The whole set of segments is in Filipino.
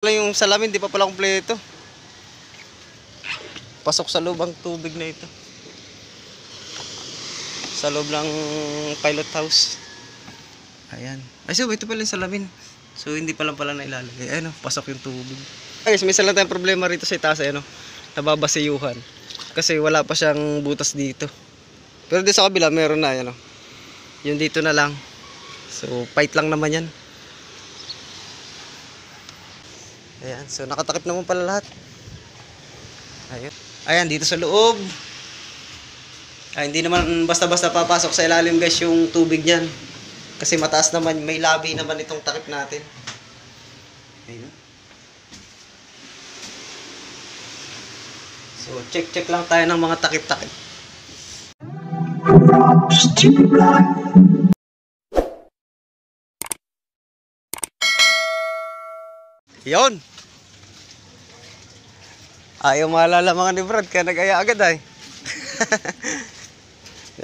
Yung salamin di pa pala kumpleto. Pasok sa loob ang tubig na ito. Sa loob ng pilot house. Ayan. Ay so ito pala yung salamin. So hindi pa lang pala nailalagay. Ayun, pasok yung tubig. Ay guys, may isa lang tayong problema rito sa itaas, ano. Nababasiyuhan. Kasi wala pa siyang butas dito. Pero dito sa kabila meron na, ano. Yung dito na lang. So fight lang naman yan. Ayan, so nakatakip naman pala lahat. Ayun. Ayan, dito sa loob. Ay, hindi naman basta-basta papasok sa ilalim guys yung tubig niyan. Kasi mataas naman, may labi naman itong takip natin. Ayun. So, check lang tayo ng mga takip-takip. Yun. Ayaw maalala mga ni Brad, kaya nag-aya agad ay.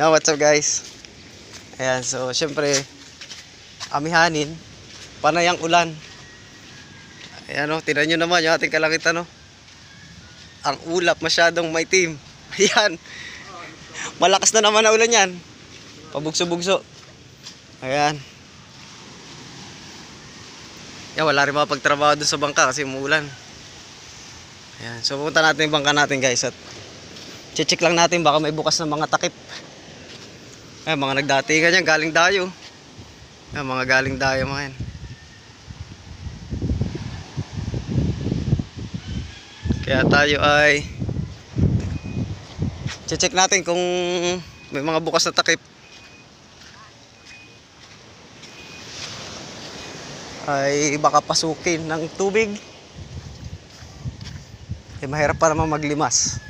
Yan, what's up guys? Ayan, so syempre, amihanin, panay ang ulan. Ayan o, tinan nyo naman yung ating kalangitan o. Ang ulap masyadong maitim. Ayan. Malakas na naman na ulan yan. Pabugso-bugso. Ayan. Yan, wala rin mapagtrabaho dun sa bangka kasi umuulan. Ayan, so pupunta natin yung bangka natin guys at check lang natin baka may bukas na mga takip. Ayan, mga nagdatingan yan, galing dayo. Ayan, mga galing dayo mga yan. Kaya tayo ay check natin kung may mga bukas na takip. Ay baka pasukin ng tubig. Eh mahirap pa naman maglimas.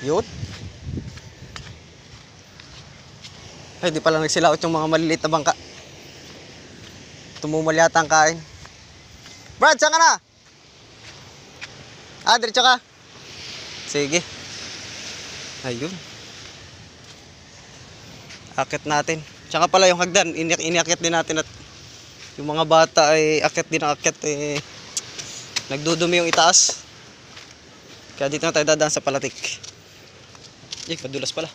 Yun. Ay di pala nagsilaot yung mga maliliit na bangka. Tumumal yata ang kain. Brad, saan ka na? Ah, diretso ka. Sige. Ayun. Akit natin. Tsaka pala yung hagdan, iniakit din natin at yung mga bata ay akit din ang akit eh. Nagdudumi yung itaas. Kaya dito na tayo dadaan sa palatik. Ay, madulas pala.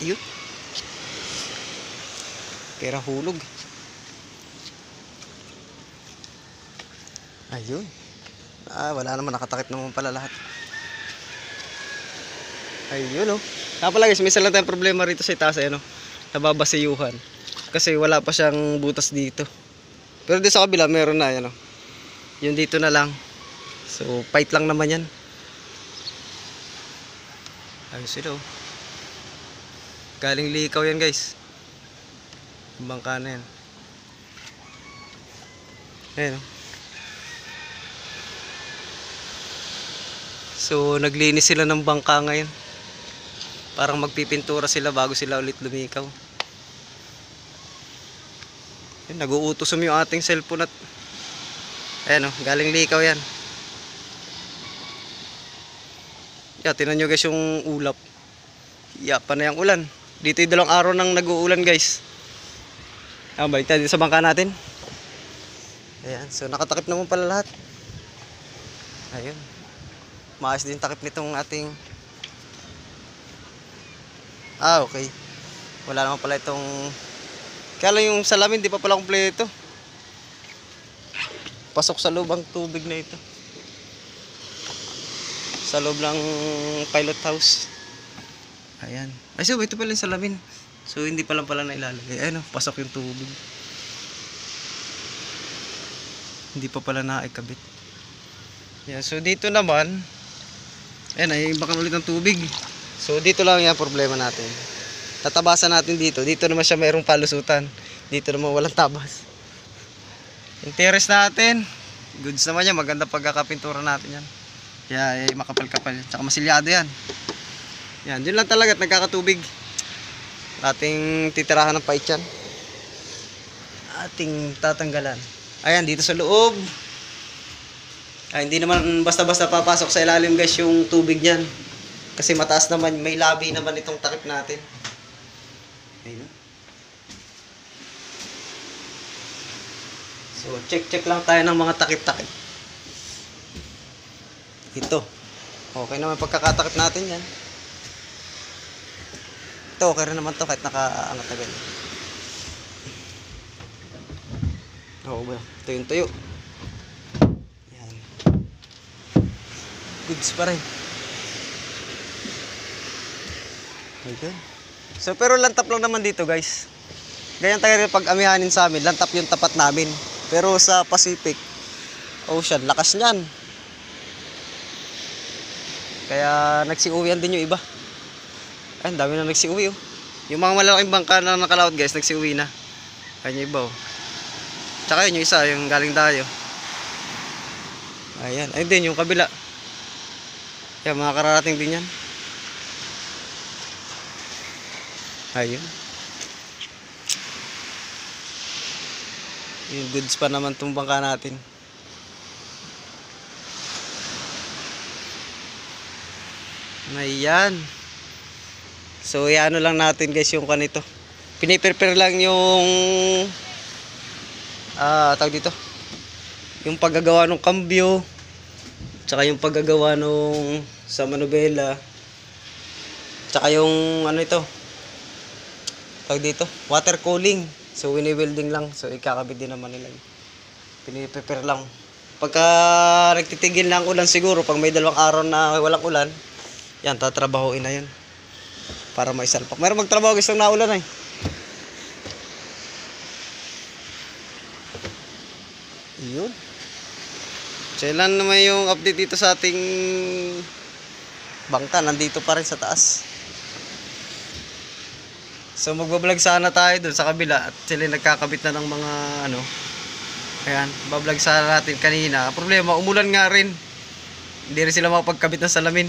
Ayun. Pera hulog. Ayun. Ah, wala naman, nakatakip naman pala lahat. Ayun oh. Kaya pala guys, may isa lang tayong problema rito sa itaas, ano. Nababasiyuhan. Kasi wala pa siyang butas dito. Pero dito sa kabila meron na, ano. Yung dito na lang. So, fight lang naman yan. Ayos ito. Galing likaw yan guys. Bangka na yan. Ayan oh. So, naglinis sila ng bangka ngayon. Parang magpipintura sila bago sila ulit lumikaw. Ayan, nag-uutosom yung ating cellphone at ayan o, galing likaw yan. Yeah, tinan nyo guys yung ulap. Yeah, panay ang ulan. Dito yung dalawang araw nang nag-uulan guys. Ayan, balik tayo dito sa bangka natin. Ayan, so nakatakip naman pala lahat. Ayun. Maayos din takip nitong ating okay. Wala naman pala itong kaya lang yung salamin di pa pala kumpleto. Pasok sa loob ang tubig na ito. Sa loob ng pilot house. Ayan. Ay so ito pala yung salamin. So hindi pa lang pala nailalagay. Ayun, pasok yung tubig. Hindi pa pala naikabit. Yan, so dito naman ayan, ay bakan ulit ng tubig. So dito lang yung problema natin. Tatabasan natin dito. Dito naman siya mayroong palusutan. Dito naman walang tabas. Yung terrace natin, goods naman yan. Maganda pagkakapintura natin yan. Kaya makapal-kapal. Tsaka masilyado yan. Yan, dun lang talaga at nagkakatubig. Ating titirahan ng pait yan. Ating tatanggalan. Ayan, dito sa loob. Hindi naman basta-basta papasok sa ilalim guys yung tubig niyan. Kasi mataas naman, may labi naman itong takip natin. Ayun. So, check lang tayo ng mga takip-takip. Ito. Okay naman pagkakatakip natin yan. Ito, okay rin naman to kahit nakaangat na ganyan. Oo ba? Ito yung tuyo. Yan. Goods pa rin. Okay. So, pero lantap lang naman dito guys. Ganyan tayo pag amihanin sa amin, lantap yung tapat namin. Pero sa Pacific Ocean, lakas niyan. Kaya nagsiuwian din yung iba. Ay, ang dami na nagsiuwi oh. Yung mga malalaking bangka na nakalaot guys, nagsiuwi na. Kaya yung iba oh. Tsaka yun yung isa, yung galing tayo. Ayan, ayun din yung kabila. Kaya mga kararating din yan. Ayun. Yung goods pa naman itong bangka natin. Ayan. So, iano lang natin guys yung kanito. Piniprepare lang yung tawag dito. Yung paggagawa ng kambyo. Tsaka yung paggagawa ng sa manubela. Tsaka yung ano ito. Tawag dito. Water cooling. So, wini-welding lang. So, ikakabit din naman nila. Piniprepare lang. Pagka nagtitigil na ang ulan siguro, pag may 2 araw na walang ulan, yan, tatrabahoin na yun. Para maisalpak. Mayroon magtrabaho gusto na ulan eh. Yun. So, ilan naman yung update dito sa ating bangka. Nandito pa rin sa taas. So magbablog sana tayo dun sa kabila at sila nagkakabit na ng mga ano. Ayan, bablog sana natin kanina. Problema, umulan nga rin. Hindi rin sila makapagkabit ng salamin.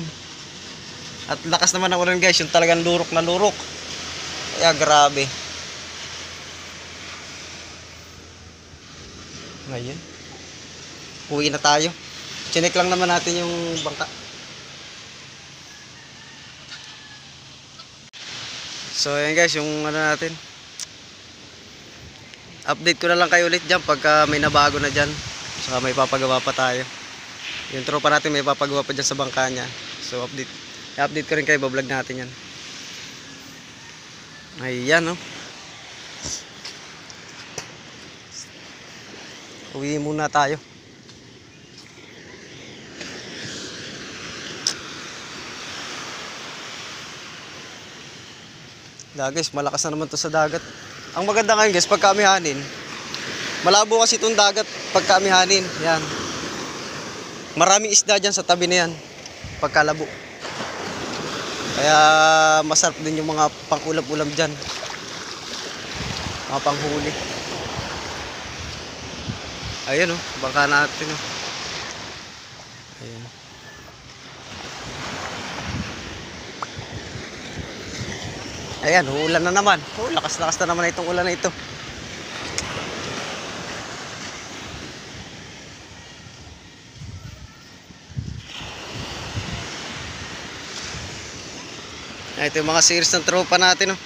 At lakas naman ng ulan guys, yung talagang lurok na lurok. Kaya grabe. Ngayon, uwi na tayo. Chinek lang naman natin yung bangka. So ayan guys, yung ano natin, update ko na lang kayo ulit dyan pagka may nabago na dyan. Saka may papagawa pa tayo. Yung tropa natin may papagawa pa dyan sa bangka niya. So update ko rin kayo, bablog natin yan. Ayan oh. Uwi muna tayo. Guys, malakas na naman to sa dagat. Ang maganda ngayon guys, pagka amihanin, malabo kasi itong dagat pagka amihanin. Yan. Maraming isda dyan sa tabi na yan. Pagkalabo. Kaya masarap din yung mga pang-ulam-ulam dyan. Mga panghuli. Ayan oh, bangka natin oh. Ayan. Ayan, uulan na naman. Oh, lakas-lakas na naman itong ulan na ito. Ito yung mga series ng tropa natin. Oh.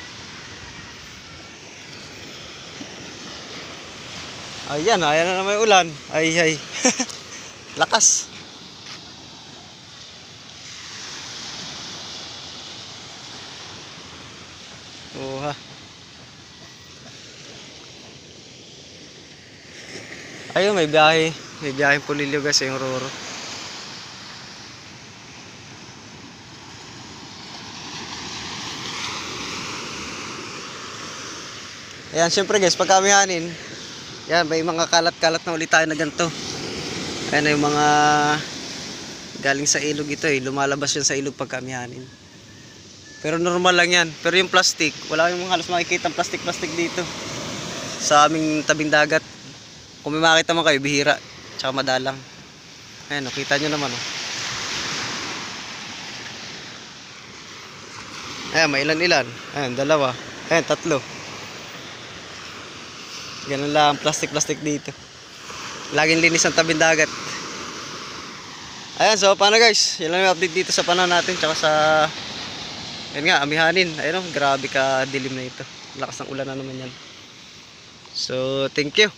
Ayan, ayan na naman yung ulan. Ay. Lakas. Oha. Ayun, may biyahe. May biyaheng Pulilio guys, yung Roro. Ayan, syempre guys, pag amihanin, yan, may mga kalat-kalat na ulit tayo na ganito. Ayan na yung mga galing sa ilog ito eh. Lumalabas yun sa ilog pag amihanin. Pero normal lang yan. Pero yung plastic, wala yung halos makikita ang plastic dito sa aming tabing dagat. Kung may makita mo kayo, bihira. Tsaka madalang. Ayan, nakita nyo naman. Oh. Ayan, may ilan-ilan. Ayan, 2. Ayan, 3. Ganun lang, plastic dito. Laging linis ang tabing dagat. Ayan, so paano guys? Yan lang yung update dito sa panahon natin. Tsaka sa, yan nga, amihanin. Ayun o, grabe ka dilim na ito. Lakas ng ulan na naman yan. So, thank you.